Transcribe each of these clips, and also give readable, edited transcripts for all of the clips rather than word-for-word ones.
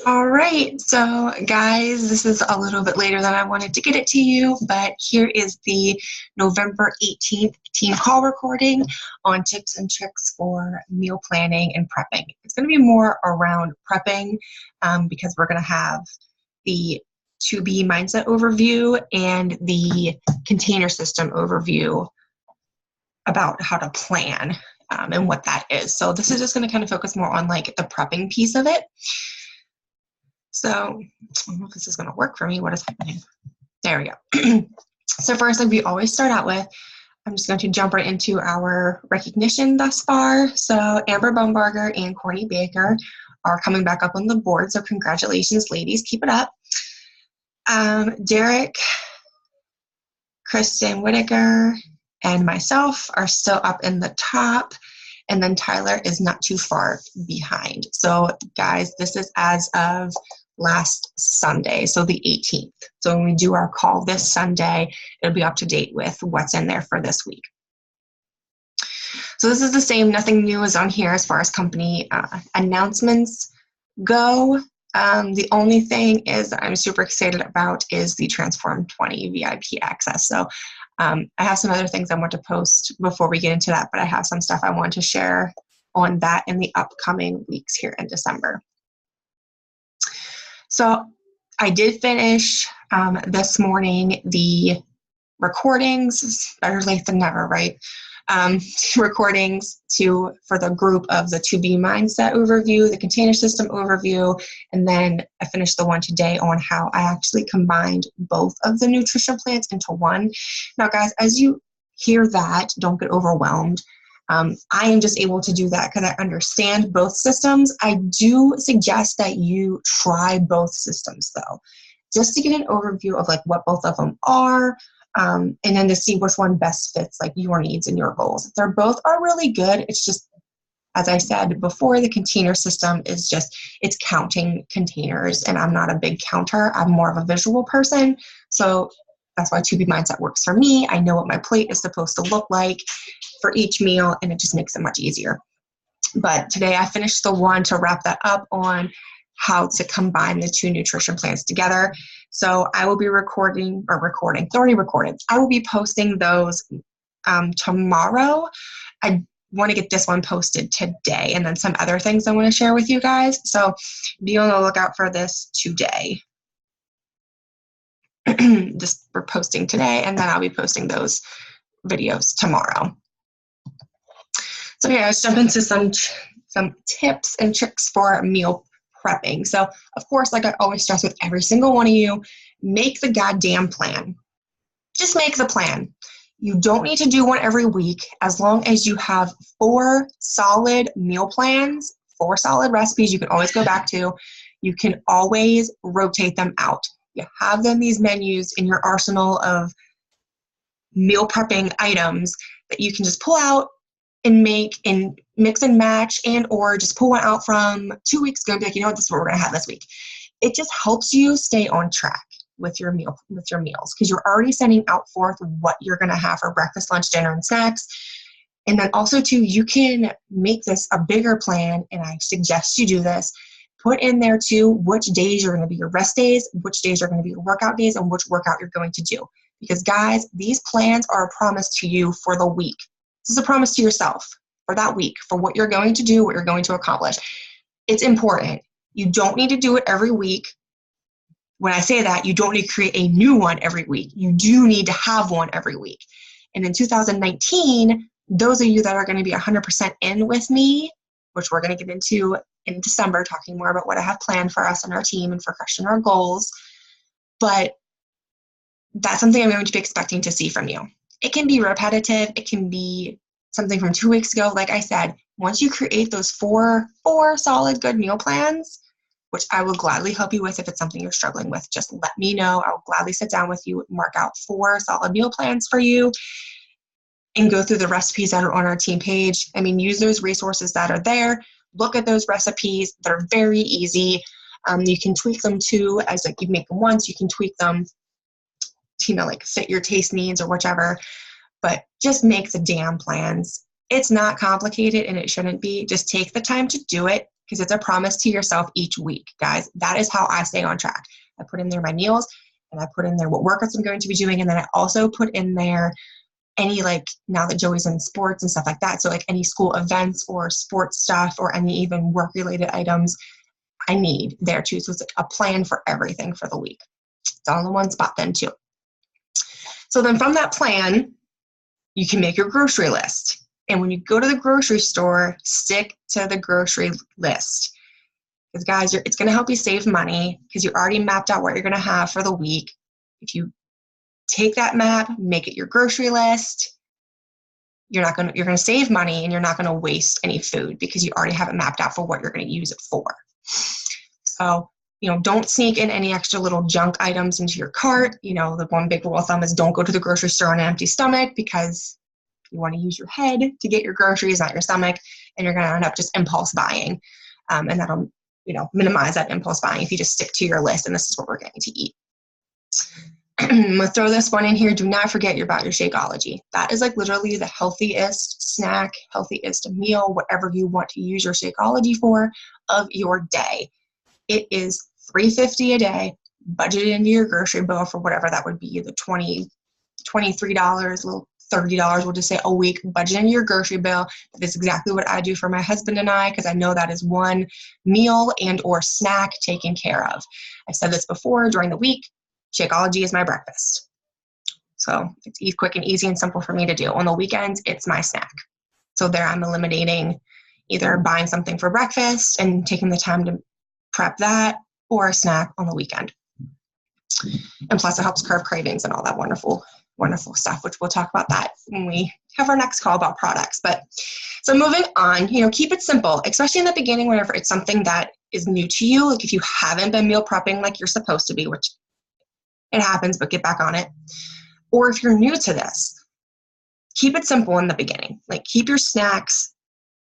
All right, so guys, this is a little bit later than I wanted to get it to you, but here is the November 18th team call recording on tips and tricks for meal planning and prepping. It's going to be more around prepping because we're going to have the 2B mindset overview and the container system overview about how to plan and what that is. So this is just going to kind of focus more on like the prepping piece of it. So I don't know if this is going to work for me. What is happening? There we go. So first, like we always start out with, I'm just going to jump right into our recognition thus far. So Amber Bumbarger and Courtney Baker are coming back up on the board. So congratulations, ladies. Keep it up. Derek, Kristen Whitaker, and myself are still up in the top. And then Tyler is not too far behind. So guys, this is as of last Sunday, so the 18th. So when we do our call this Sunday, it'll be up to date with what's in there for this week. So this is the same, nothing new is on here as far as company announcements go. The only thing is that I'm super excited about is the Transform 20 VIP access. So I have some other things I want to post before we get into that, but I have some stuff I want to share on that in the upcoming weeks here in December. So I did finish this morning the recordings, better late than never, right? Recordings for the group of the 2B mindset overview, the container system overview, and then I finished the one today on how I actually combined both of the nutrition plans into one. Now guys, as you hear that, don't get overwhelmed. I am just able to do that because I understand both systems. I do suggest that you try both systems though, just to get an overview of like what both of them are, and then to see which one best fits like your needs and your goals. They're both are really good. It's just, as I said before, the container system is just, it's counting containers, and I'm not a big counter. I'm more of a visual person. So that's why 2B Mindset works for me. I know what my plate is supposed to look like for each meal, and it just makes it much easier. But today I finished the one to wrap that up on how to combine the two nutrition plans together. So I will be recording, it's already recorded. I will be posting those tomorrow. I want to get this one posted today, and then some other things I want to share with you guys. So be on the lookout for this today. Just we're posting today, and then I'll be posting those videos tomorrow. So yeah, let's jump into some tips and tricks for meal prepping. So of course, like I always stress with every single one of you, make the goddamn plan. Just make the plan. You don't need to do one every week as long as you have 4 solid meal plans, 4 solid recipes you can always go back to. You can always rotate them out. You have them, these menus in your arsenal of meal prepping items that you can just pull out and make and mix and match, and or just pull one out from 2 weeks ago and be like, you know what, this is what we're going to have this week. It just helps you stay on track with your meals because you're already sending out forth what you're going to have for breakfast, lunch, dinner, and snacks. And then also too, you can make this a bigger plan, and I suggest you do this. Put in there too which days are going to be your rest days, which days are going to be your workout days, and which workout you're going to do. Because guys, these plans are a promise to you for the week. This is a promise to yourself for that week, for what you're going to do, what you're going to accomplish. It's important. You don't need to do it every week. When I say that, you don't need to create a new one every week. You do need to have one every week. And in 2019, those of you that are going to be 100% in with me, which we're going to get into in December, talking more about what I have planned for us and our team and for crushing our goals. But that's something I'm going to be expecting to see from you. It can be repetitive. It can be something from 2 weeks ago. Like I said, once you create those four solid good meal plans, which I will gladly help you with if it's something you're struggling with, just let me know. I'll gladly sit down with you, mark out 4 solid meal plans for you, and go through the recipes that are on our team page. I mean, use those resources that are there. Look at those recipes. They're very easy. You can tweak them too, as like you make them once, you can tweak them, like fit your taste needs or whichever, but just make the damn plans. It's not complicated and it shouldn't be. Just take the time to do it. because it's a promise to yourself each week, guys. That is how I stay on track. I put in there my meals, and I put in there what workouts I'm going to be doing, and then I also put in there any, like, now that Joey's in sports and stuff like that, so like any school events or sports stuff or any even work-related items I need there too. So it's like a plan for everything for the week. It's all in one spot then too. So then from that plan, you can make your grocery list. And when you go to the grocery store, stick to the grocery list. Because guys, it's going to help you save money because you already mapped out what you're going to have for the week. If you take that map, make it your grocery list, you're going to save money, and you're not going to waste any food because you already have it mapped out for what you're going to use it for. So, don't sneak in any extra little junk items into your cart. The one big rule of thumb is don't go to the grocery store on an empty stomach, because you want to use your head to get your groceries, not your stomach, and you're going to end up just impulse buying. And that'll, minimize that impulse buying if you just stick to your list and this is what we're going to eat. I'm going to throw this one in here. Do not forget about your Shakeology. That is like literally the healthiest snack, healthiest meal, whatever you want to use your Shakeology for, of your day. It is $3.50 a day, budgeted into your grocery bill for whatever that would be, the $23, little $30, we'll just say a week, budget into your grocery bill. That is exactly what I do for my husband and I, because I know that is one meal and or snack taken care of. I've said this before, during the week, Shakeology is my breakfast. So it's quick and easy and simple for me to do. On the weekends, it's my snack. So there I'm eliminating either buying something for breakfast and taking the time to prep that, or a snack on the weekend. And plus it helps curb cravings and all that wonderful stuff, which we'll talk about that when we have our next call about products. But so moving on, keep it simple, especially in the beginning, whenever it's something that is new to you. Like if you haven't been meal prepping like you're supposed to be, which it happens, but get back on it. Or if you're new to this, keep it simple in the beginning. Like keep your snacks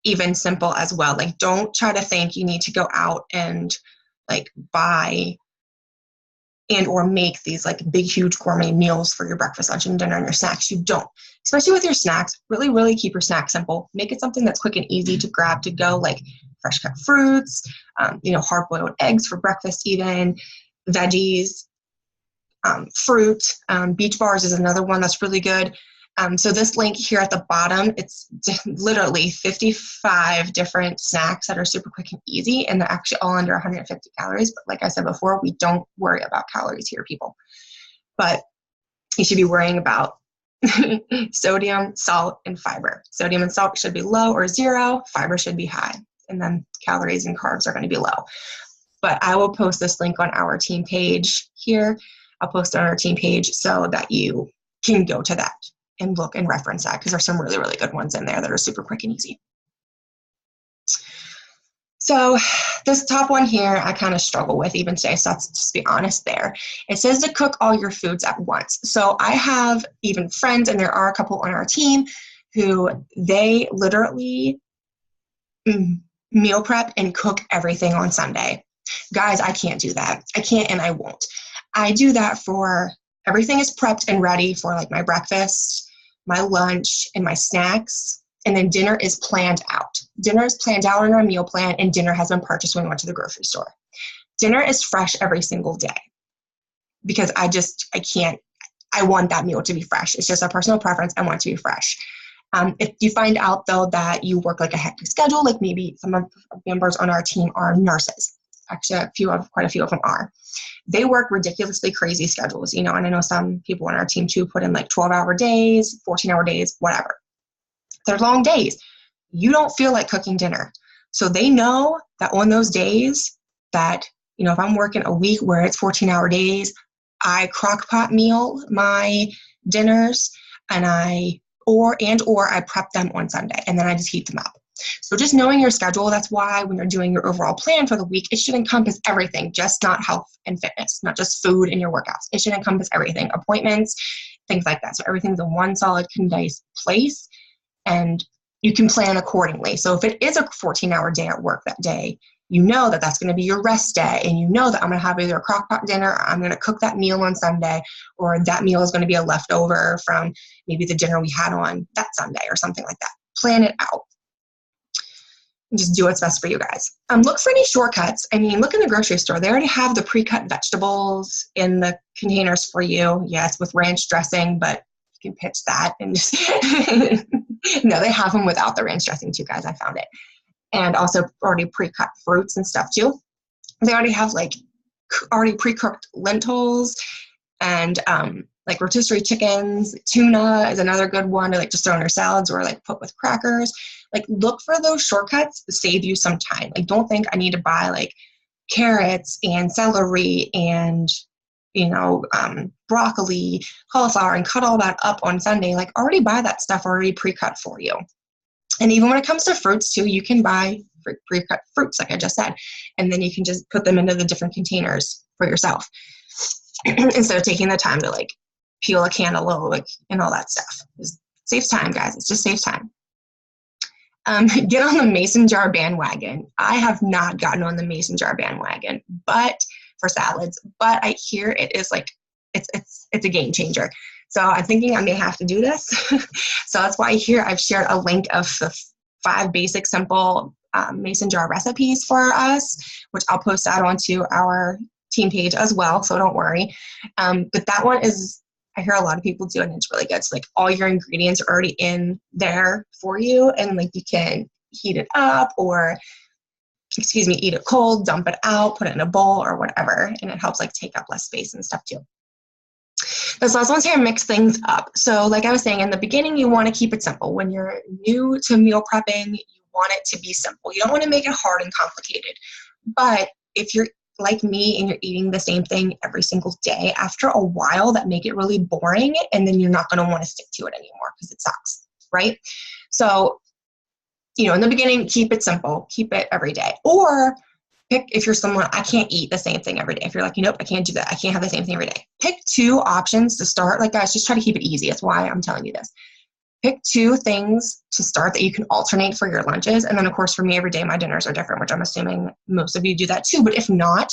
even simple as well. Like don't try to think you need to go out and like buy and or make these like big, huge gourmet meals for your breakfast, lunch, and dinner and your snacks. You don't. Especially with your snacks, really, really keep your snacks simple. Make it something that's quick and easy to grab to go, like fresh cut fruits, hard-boiled eggs for breakfast even, veggies, fruit. Beach bars is another one that's really good. So this link here at the bottom, it's literally 55 different snacks that are super quick and easy, and they're actually all under 150 calories. But like I said before, we don't worry about calories here, people. But you should be worrying about sodium, salt, and fiber. Sodium and salt should be low or zero. Fiber should be high. And then calories and carbs are going to be low. But I will post this link on our team page here. I'll post it on our team page so that you can go to that and look and reference that, because there's some really, really good ones in there that are super quick and easy. So this top one here, I kind of struggle with even today, so let's just be honest there. It says to cook all your foods at once. So I have even friends, and there are a couple on our team who they literally meal prep and cook everything on Sunday. Guys, I can't do that. I can't and I won't. I do that for everything is prepped and ready for like my breakfast, my lunch, and my snacks. And then dinner is planned out. Dinner is planned out in our meal plan, and dinner has been purchased when we went to the grocery store. Dinner is fresh every single day because I want that meal to be fresh. It's just a personal preference. I want it to be fresh. If you find out though that you work like a hectic schedule, like maybe some of the members on our team are nurses. Actually, quite a few of them are. They work ridiculously crazy schedules, and I know some people on our team too put in like 12-hour days, 14-hour days, whatever. They're long days. You don't feel like cooking dinner. So they know that on those days that, if I'm working a week where it's 14-hour days, I crock pot meal my dinners and I prep them on Sunday, and then I just heat them up. So just knowing your schedule, that's why when you're doing your overall plan for the week, it should encompass everything, just not health and fitness, not just food in your workouts. It should encompass everything, appointments, things like that. So everything's in one solid condensed place, and you can plan accordingly. So if it is a 14-hour day at work that day, you know that that's going to be your rest day, and you know that I'm going to have either a crock pot dinner, or I'm going to cook that meal on Sunday, or that meal is going to be a leftover from maybe the dinner we had on that Sunday or something like that. Plan it out. and just do what's best for you guys. Look for any shortcuts. I mean, look in the grocery store. They already have the pre-cut vegetables in the containers for you. Yes, with ranch dressing, but you can pitch that and just no, they have them without the ranch dressing too, guys. I found it. And also already pre-cut fruits and stuff too. They already have like already pre-cooked lentils and like rotisserie chickens. Tuna is another good one to like just throw in your salads or like put with crackers. Like look for those shortcuts to save you some time. Like don't think I need to buy like carrots and celery and broccoli, cauliflower, and cut all that up on Sunday. Like already buy that stuff already pre-cut for you. And even when it comes to fruits too, you can buy pre-cut fruits, like I just said, and then you can just put them into the different containers for yourself instead of taking the time to like peel a cantaloupe and all that stuff. It saves time, guys. It just saves time. Get on the mason jar bandwagon. I have not gotten on the mason jar bandwagon, but for salads, but I hear it is like it's a game changer. So I'm thinking I may have to do this. So that's why here I've shared a link of the 5 basic simple mason jar recipes for us, which I'll post out onto our team page as well. So don't worry. But that one is, I hear a lot of people do it and it's really good. So like all your ingredients are already in there for you. And like you can heat it up or eat it cold, dump it out, put it in a bowl or whatever. And it helps like take up less space and stuff too. This last one's here, mix things up. So like I was saying in the beginning, you want to keep it simple. When you're new to meal prepping, you want it to be simple. You don't want to make it hard and complicated. But if you're like me and you're eating the same thing every single day, after a while that make it really boring and then you're not going to want to stick to it anymore because it sucks, right? So, in the beginning, keep it simple, keep it every day. Or pick, if you're someone, I can't eat the same thing every day. If you're like, nope, I can't do that. I can't have the same thing every day. Pick 2 options to start. Like guys, just try to keep it easy. That's why I'm telling you this. Pick 2 things to start that you can alternate for your lunches. And then of course for me, every day my dinners are different, which I'm assuming most of you do that too. But if not,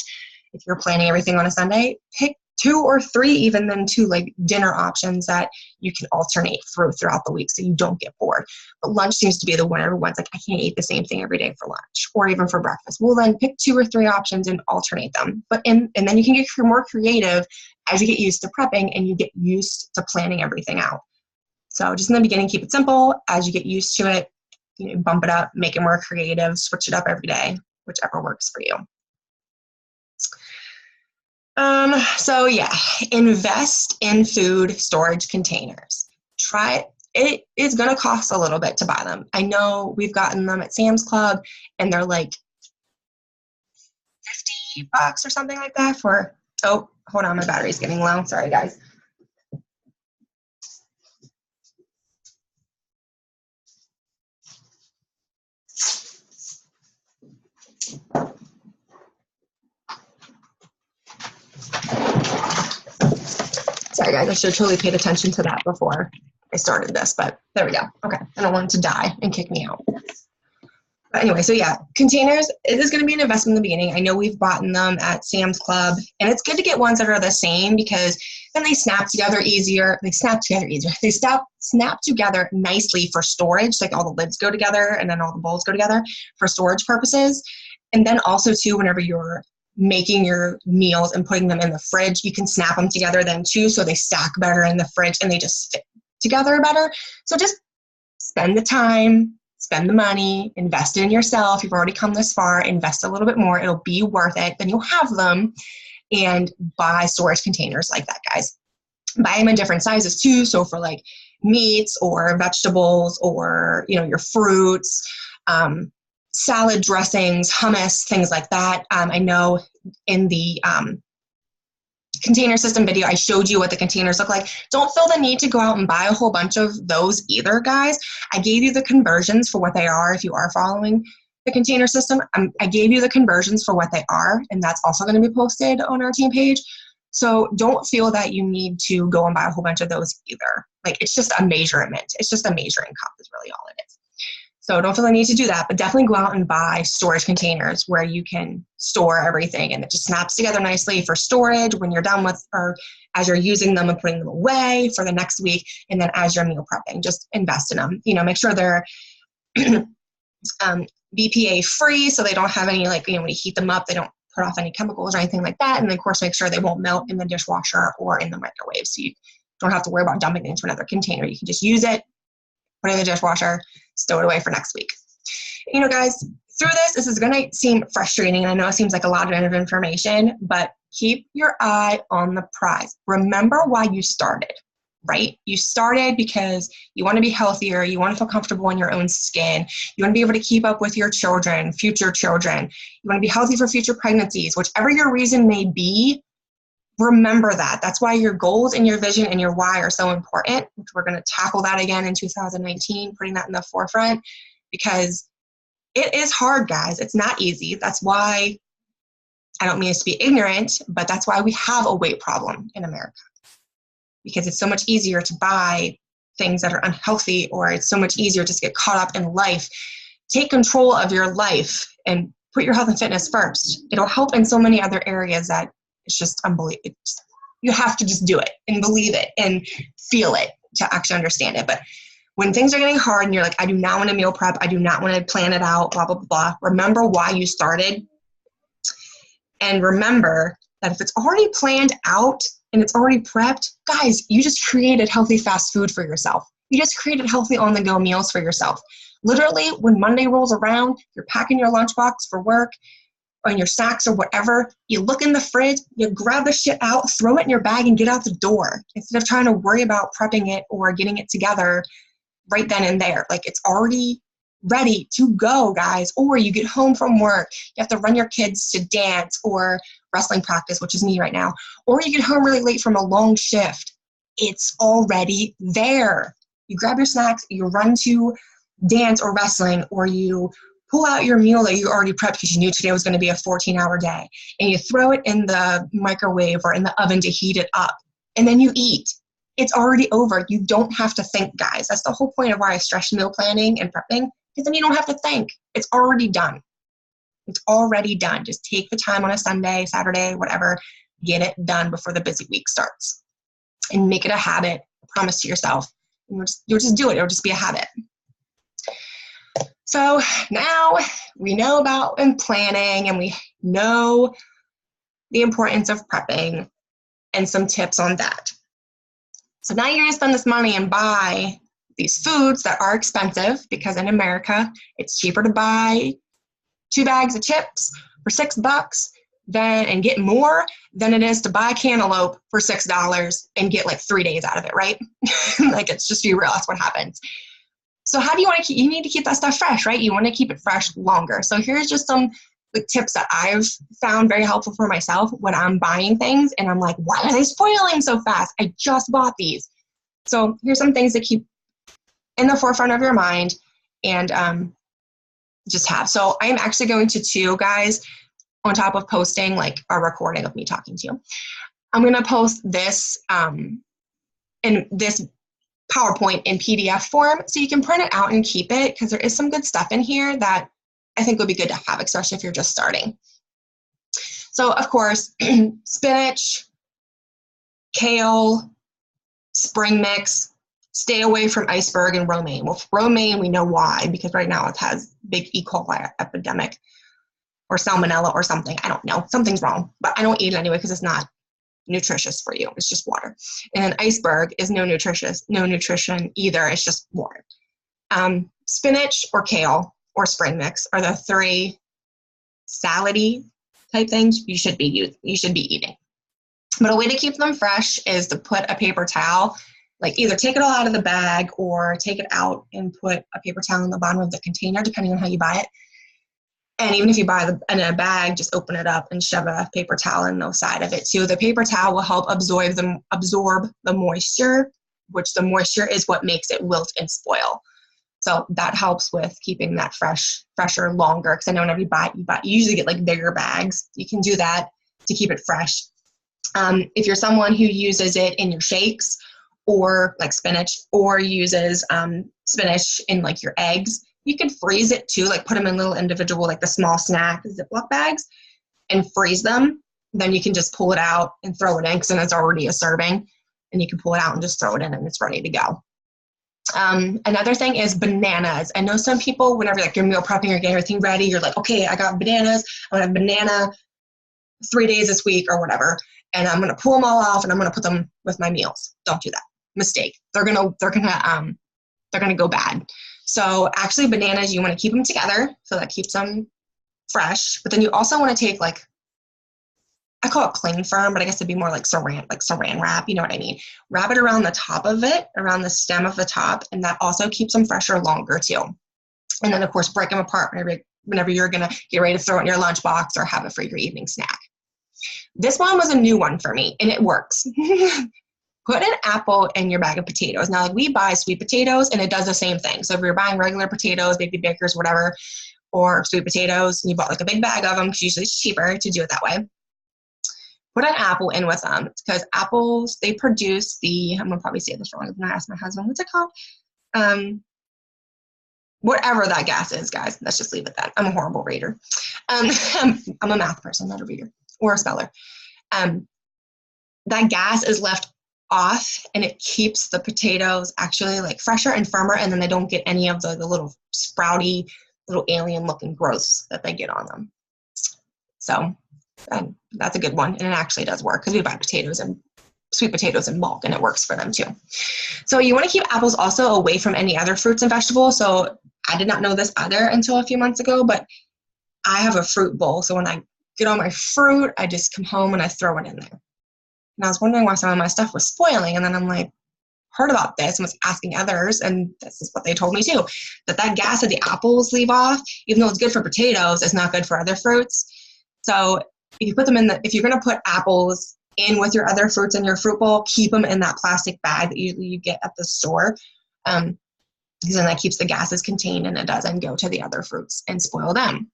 if you're planning everything on a Sunday, pick 2 or 3 even then 2 like dinner options that you can alternate throughout the week so you don't get bored. But lunch seems to be the one everyone's like, I can't eat the same thing every day for lunch or even for breakfast. Well then pick 2 or 3 options and alternate them. And then you can get more creative as you get used to prepping and you get used to planning everything out. So just in the beginning, keep it simple. As you get used to it, bump it up, make it more creative, switch it up every day, whichever works for you. So yeah, invest in food storage containers. Try it. It is going to cost a little bit to buy them. I know we've gotten them at Sam's Club and they're like $50 or something like that for, oh, hold on, my battery's getting low. Sorry guys. Sorry guys, I should have totally paid attention to that before I started this, but there we go. Okay, I don't want it to die and kick me out. But anyway, so yeah, containers, it is going to be an investment in the beginning. I know we've bought them at Sam's Club, and it's good to get ones that are the same because then they snap together easier. They snap together nicely for storage, like all the lids go together and then all the bowls go together for storage purposes. And then also too, whenever you're making your meals and putting them in the fridge, you can snap them together then too, so they stack better in the fridge and they just fit together better. So just spend the time, spend the money, invest in yourself. You've already come this far, invest a little bit more. It'll be worth it. Then you'll have them, and buy storage containers like that, guys. Buy them in different sizes too. So for like meats or vegetables or, your fruits, salad dressings, hummus, things like that. I know in the container system video, I showed you what the containers look like. Don't feel the need to go out and buy a whole bunch of those either, guys. I gave you the conversions for what they are if you are following the container system. I gave you the conversions for what they are, and that's also going to be posted on our team page. So don't feel that you need to go and buy a whole bunch of those either. Like, it's just a measurement. It's just a measuring cup is really all it is. So don't feel the need to do that, but definitely go out and buy storage containers where you can store everything and it just snaps together nicely for storage when you're done with, or as you're using them and putting them away for the next week. And then as you're meal prepping, just invest in them. Make sure they're BPA free, so they don't have any, like, when you heat them up, they don't put off any chemicals or anything like that. And then, of course, make sure they won't melt in the dishwasher or in the microwave. So you don't have to worry about dumping it into another container. You can just use it, put it in the dishwasher, stow it away for next week. Guys, through this is going to seem frustrating, and I know it seems like a lot of information, but keep your eye on the prize. Remember why you started, right? You started because you want to be healthier, you want to feel comfortable in your own skin, you want to be able to keep up with your children, future children, you want to be healthy for future pregnancies, whichever your reason may be. Remember that. That's why your goals and your vision and your why are so important, which we're going to tackle that again in 2019, putting that in the forefront, because it is hard, guys. It's not easy. That's why, I don't mean us to be ignorant, but that's why we have a weight problem in America. Because it's so much easier to buy things that are unhealthy, or it's so much easier just to get caught up in life. Take control of your life and put your health and fitness first. It'll help in so many other areas that it's just unbelievable. You have to just do it and believe it and feel it to actually understand it. But when things are getting hard and you're like, I do not want to meal prep, I do not want to plan it out, blah, blah, blah, remember why you started. And remember that if it's already planned out and it's already prepped, guys, you just created healthy fast food for yourself. You just created healthy on-the-go meals for yourself. Literally, when Monday rolls around, you're packing your lunchbox for work or in your snacks or whatever, you look in the fridge, you grab the shit out, throw it in your bag, and get out the door instead of trying to worry about prepping it or getting it together right then and there. Like, it's already ready to go, guys. Or you get home from work, you have to run your kids to dance or wrestling practice, which is me right now, or you get home really late from a long shift. It's already there. You grab your snacks, you run to dance or wrestling, or you pull out your meal that you already prepped because you knew today was going to be a 14-hour day, and you throw it in the microwave or in the oven to heat it up, and then you eat. It's already over. You don't have to think, guys. That's the whole point of why I stress meal planning and prepping, because then you don't have to think. It's already done. It's already done. Just take the time on a Sunday, Saturday, whatever, get it done before the busy week starts. And make it a habit, a promise to yourself. And you'll just do it. It'll just be a habit. So now we know about planning, and we know the importance of prepping and some tips on that. So now you're going to spend this money and buy these foods that are expensive, because in America, it's cheaper to buy 2 bags of chips for $6 and get more than it is to buy cantaloupe for $6 and get like 3 days out of it, right? Like, it's just be real. That's what happens. So how do you want to keep, you need to keep that stuff fresh, right? You want to keep it fresh longer. So here's just some tips that I've found very helpful for myself when I'm buying things and I'm like, why are they spoiling so fast? I just bought these. So here's some things to keep in the forefront of your mind and just have. So I'm actually going to guys, on top of posting like a recording of me talking to you, I'm going to post this in this PowerPoint in PDF form so you can print it out and keep it, because there is some good stuff in here that I think would be good to have, especially if you're just starting. So, of course, spinach, kale, spring mix. Stay away from iceberg and romaine. Well, romaine, we know why, because right now it has big E. coli epidemic or salmonella or something. I don't know. Something's wrong, but I don't eat it anyway because it's not nutritious for you. It's just water. And then iceberg is no nutrition either. It's just water. Spinach or kale or spring mix are the 3 salad-y type things you should be eating. But a way to keep them fresh is to put a paper towel, like either take it all out of the bag or take it out and put a paper towel in the bottom of the container, depending on how you buy it. And even if you buy in a bag, just open it up and shove a paper towel in the side of it too. The paper towel will help absorb the moisture, which the moisture is what makes it wilt and spoil. So that helps with keeping that fresher longer. Because I know whenever you usually get like bigger bags. You can do that to keep it fresh. If you're someone who uses it in your shakes or like spinach, or uses spinach in like your eggs, you can freeze it too, like put them in little individual, like the small snack Ziploc bags, and freeze them. Then you can just pull it out and throw it in, because then it's already a serving, and you can pull it out and just throw it in and it's ready to go. Another thing is bananas. I know some people, whenever like you're meal prepping or getting everything ready, you're like, okay, I got bananas. I'm gonna have banana 3 days this week or whatever, and I'm gonna pull them all off and I'm gonna put them with my meals. Don't do that. Mistake. They're gonna go bad. So actually, bananas, you want to keep them together, so that keeps them fresh. But then you also want to take, like, I call it cling firm, but I guess it'd be more like saran wrap, you know what I mean? Wrap it around the top of it, around the stem of the top, and that also keeps them fresher longer too. And then of course, break them apart whenever you're gonna get ready to throw it in your lunchbox or have it for your evening snack. This one was a new one for me, and it works. Put an apple in your bag of potatoes. Now, like, we buy sweet potatoes, and it does the same thing. So if you're buying regular potatoes, Baby Bakers, whatever, or sweet potatoes, and you bought like a big bag of them, because usually it's cheaper to do it that way, put an apple in with them, because apples, they produce I'm going to probably say this wrong. I'm going to ask my husband, what's it called? Whatever that gas is, guys. Let's just leave it that. I'm a horrible reader. I'm a math person, not a reader or a speller. That gas is left off, and it keeps the potatoes actually like fresher and firmer, and then they don't get any of the little sprouty, little alien looking growths that they get on them. So that's a good one, and it actually does work, because we buy potatoes and sweet potatoes in bulk, and it works for them too. So you want to keep apples also away from any other fruits and vegetables. So I did not know this either until a few months ago, but I have a fruit bowl. So when I get all my fruit, I just come home and I throw it in there. And I was wondering why some of my stuff was spoiling, and then I'm like, heard about this and was asking others, and this is what they told me too, that gas that the apples leave off, even though it's good for potatoes, it's not good for other fruits. So if you put them if you're going to put apples in with your other fruits in your fruit bowl, keep them in that plastic bag that you get at the store, because then that keeps the gases contained, and it doesn't go to the other fruits and spoil them.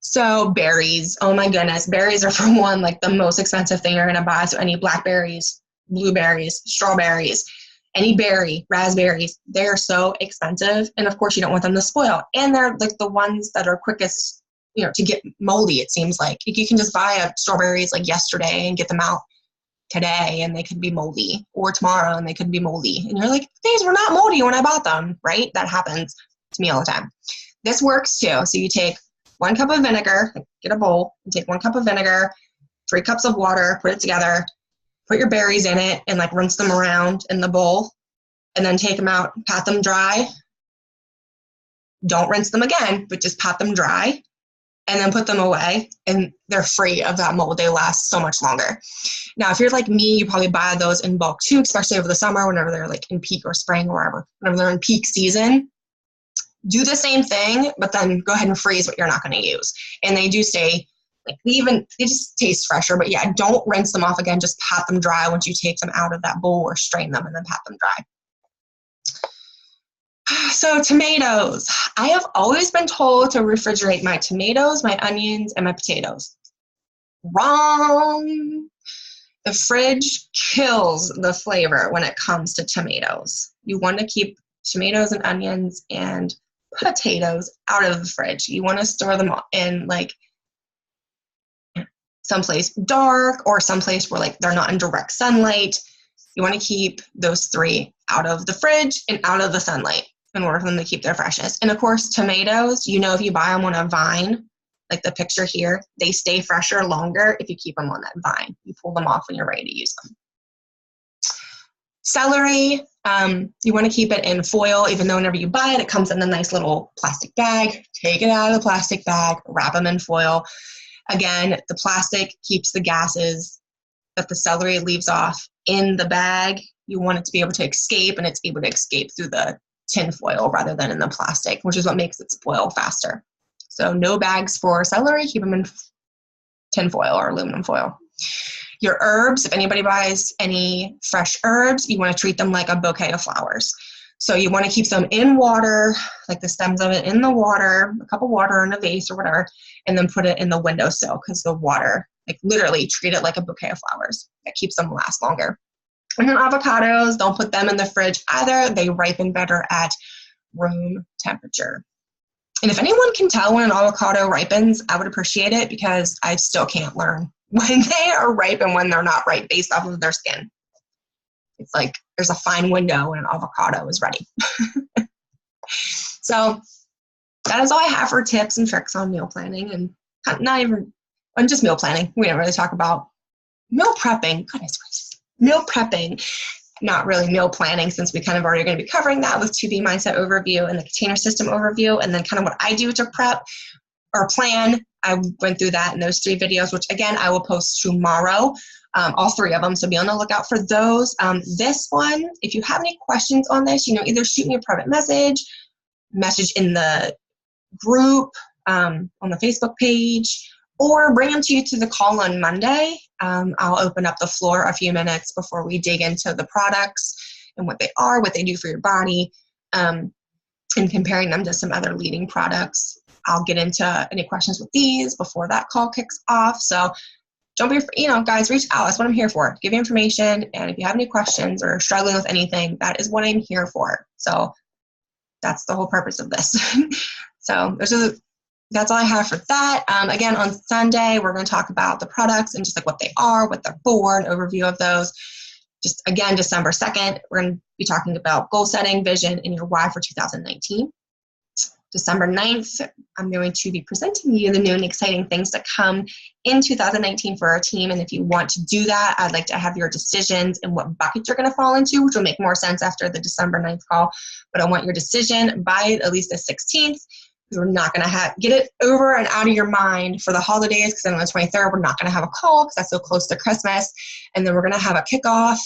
So berries, oh my goodness, berries are, for one, like the most expensive thing you're going to buy. So any blackberries, blueberries, strawberries, any berry, raspberries, they're so expensive, and of course you don't want them to spoil, and they're like the ones that are quickest, to get moldy. It seems like you can just buy strawberries like yesterday and get them out today, and they could be moldy, or tomorrow and they could be moldy, and you're like, these were not moldy when I bought them, right? That happens to me all the time. This works too. So you take 1 cup of vinegar, get a bowl, and take 1 cup of vinegar, 3 cups of water, put it together, put your berries in it, and like rinse them around in the bowl, and then take them out, pat them dry. Don't rinse them again, but just pat them dry, and then put them away, and they're free of that mold. They last so much longer. Now, if you're like me, you probably buy those in bulk too, especially over the summer, whenever they're like in peak, or spring, or wherever, whenever they're in peak season. Do the same thing, but then go ahead and freeze what you're not going to use. And they do stay, like, they just taste fresher. But yeah, don't rinse them off again. Just pat them dry once you take them out of that bowl, or strain them and then pat them dry. So tomatoes. I have always been told to refrigerate my tomatoes, my onions, and my potatoes. Wrong. The fridge kills the flavor when it comes to tomatoes. You want to keep tomatoes and onions and potatoes out of the fridge. You want to store them in like someplace dark, or someplace where like they're not in direct sunlight. You want to keep those 3 out of the fridge and out of the sunlight in order for them to keep their freshness. And of course, tomatoes, if you buy them on a vine, like the picture here, they stay fresher longer if you keep them on that vine. You pull them off when you're ready to use them. Celery, you want to keep it in foil, even though whenever you buy it, it comes in a nice little plastic bag. Take it out of the plastic bag, wrap them in foil. Again, the plastic keeps the gases that the celery leaves off in the bag. You want it to be able to escape, and it's able to escape through the tin foil rather than in the plastic, which is what makes it spoil faster. So no bags for celery, keep them in tin foil or aluminum foil. Your herbs, if anybody buys any fresh herbs, you want to treat them like a bouquet of flowers. So you want to keep them in water, like the stems of it in the water, a cup of water in a vase or whatever, and then put it in the windowsill, because the water, like literally treat it like a bouquet of flowers. That keeps them last longer. And then avocados, don't put them in the fridge either. They ripen better at room temperature. And if anyone can tell when an avocado ripens, I would appreciate it, because I still can't learn when they are ripe and when they're not ripe based off of their skin. It's like there's a fine window when an avocado is ready. So that is all I have for tips and tricks on meal planning, and not even on just meal planning. We didn't really talk about meal prepping. Goodness gracious. Meal prepping, not really meal planning, since we kind of already going to be covering that with 2B mindset overview and the container system overview, and then kind of what I do to prep or plan. I went through that in those 3 videos, which again, I will post tomorrow, all 3 of them. So be on the lookout for those. This one, if you have any questions on this, either shoot me a private message in the group, on the Facebook page, or bring them to you to the call on Monday. I'll open up the floor a few minutes before we dig into the products and what they are, what they do for your body, and comparing them to some other leading products. I'll get into any questions with these before that call kicks off. So don't be, guys, reach out. That's what I'm here for. Give you information. And if you have any questions or struggling with anything, that is what I'm here for. So that's the whole purpose of this. So that's all I have for that. Again, on Sunday, we're going to talk about the products and just like what they are, what they're for, an overview of those. Just again, December 2nd, we're going to be talking about goal setting, vision, and your why for 2019. December 9th, I'm going to be presenting you the new and exciting things that come in 2019 for our team. And if you want to do that, I'd like to have your decisions and what buckets you're going to fall into, which will make more sense after the December 9th call. But I want your decision by at least the 16th. We're not going to get it over and out of your mind for the holidays, because then on the 23rd, we're not going to have a call because that's so close to Christmas. And then we're going to have a kickoff,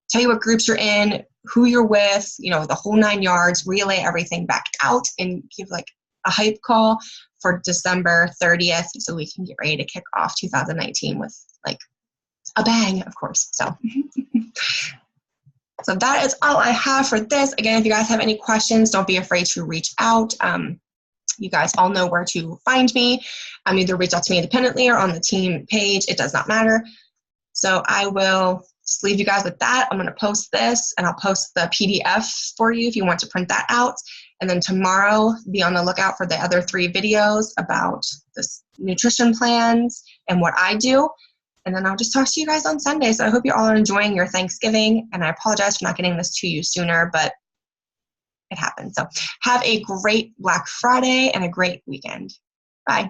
tell you what groups you're in, who you're with, the whole 9 yards, relay everything back out, and give like a hype call for December 30th so we can get ready to kick off 2019 with like a bang, of course. So that is all I have for this. Again, if you guys have any questions, don't be afraid to reach out. You guys all know where to find me. Either reach out to me independently or on the team page. It does not matter. So I will just leave you guys with that. I'm going to post this, and I'll post the PDF for you if you want to print that out. And then tomorrow, be on the lookout for the other 3 videos about this nutrition plans and what I do. And then I'll just talk to you guys on Sunday. So I hope you all are enjoying your Thanksgiving. And I apologize for not getting this to you sooner, but it happened. So have a great Black Friday and a great weekend. Bye.